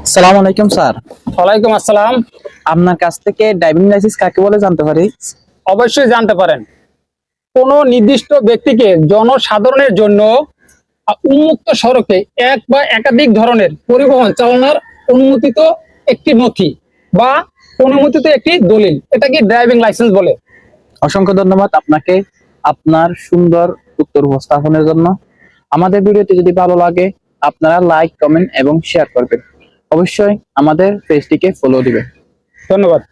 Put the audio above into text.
আসসালামু আলাইকুম স্যার। ওয়ালাইকুম আসসালাম। আপনার কাছ থেকে ড্রাইভিং লাইসেন্স কাকে বলে জানতে পারি? অবশ্যই জানতে পারেন। কোন নির্দিষ্ট ব্যক্তিকে জনসাধারণের জন্য উন্মুক্ত সড়কে এক বা একাধিক ধরনের পরিবহন চালানোর অনুমোদিত একটি নথি বা অনুমোদিত একটি দলিল, এটাকে ড্রাইভিং লাইসেন্স বলে। অসংখ্য ধন্যবাদ আপনাকে আপনার সুন্দর উত্তর উপস্থাপনের জন্য। আমাদের ভিডিওটি যদি ভালো লাগে আপনারা লাইক, কমেন্ট এবং শেয়ার করবেন। অবশ্যই আমাদের পেজটিকে ফলো দিবেন। ধন্যবাদ।